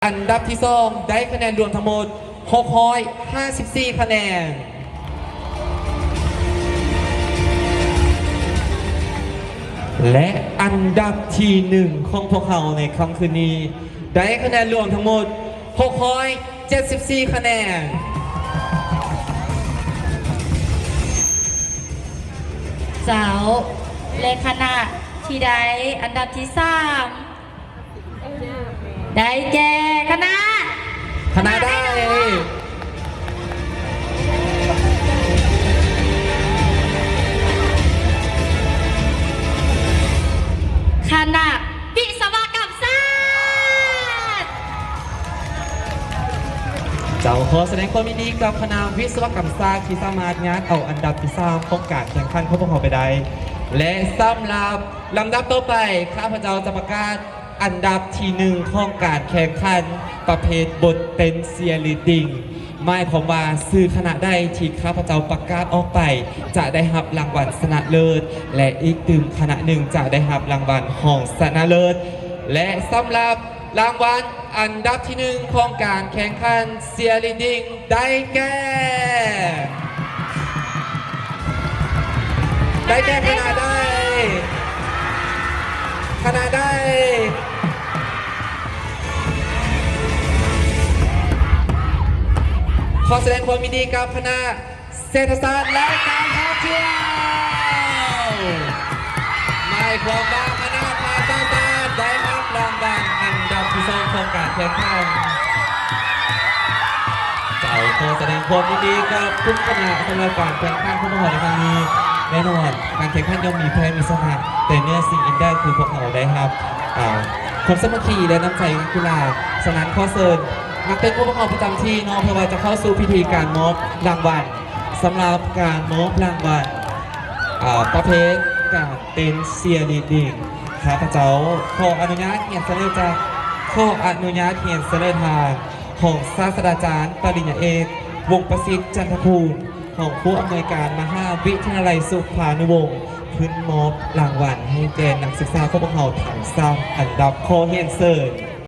อันดับที่2ได้คะแนนรวมทั้งหมด654คะแนนและอันดับที่1ของพวกเขาในค่ำคืนนี้ได้คะแนนรวมทั้งหมด674คะแนนเจ้าและคณะที่ได้อันดับที่3ได้แก่คณะได้คณะวิศวกรรมศาสตร์เจ้าขอแสดงความยินดีกับคณะวิศวกรรมศาสตร์ที่สามารถงัดเอาอันดับที่3ของการแข่งขันของพวกเขาไปได้และสำหรับลำดับต่อไปข้าพเจ้าจะประกาศอันดับที่1ของการแข่งขันประเภทบทเป็นเซียรีดิงหมายความว่าซื้อคณะได้ที่ข้าพเจ้าประกาศออกไปจะได้รับรางวัลชนะเลิศและอีกคณะหนึ่งจะได้รับรางวัลห้องชนะเลิศและสำหรับรางวัลอันดับที่1ของการแข่งขันเซียรีดิงได้แก่คณะได้ขอแสดงความยินดีกับคณะเศรษฐศาสตร์และการท่องเที่ยวหมายความว่าคณะภาษาศาสตร์ได้รับรางวัลอันดับที่2ของการแข่งขันเจ้าขอแสดงความยินดีกับทุกคณะสำหรับการแข่งขันของพวกเราในครั้งนี้แน่นอนการแข่งขันย่อมมีแพ้มีชนะแต่เนื้อสิ่งอินได้คือพวกเราได้ครับความสามัคคีและน้ำใจนักกีฬาฉะนั้นข้อเสริญนักเต้นผู้ประกอบประจำที่น้องเพื่อจะเข้าสู่พิธีการมอบรางวัลสำหรับการมอบรางวัลประเภทการเต้นเซียรีดิงข้าพเจ้าขออนุญาตเขียนเสนอจากข้ออนุญาตเขียนเสนอทางของศาสตราจารย์ปริญญาเอกวงศ์ประสิทธิ์จันทภูมิของผู้อำนวยการมหาวิทยาลัยสุภานุวงศ์ขึ้นมอบรางวัลให้แก่นักศึกษาของพวกเราทั้ง3อันดับขอเรียนเชิญ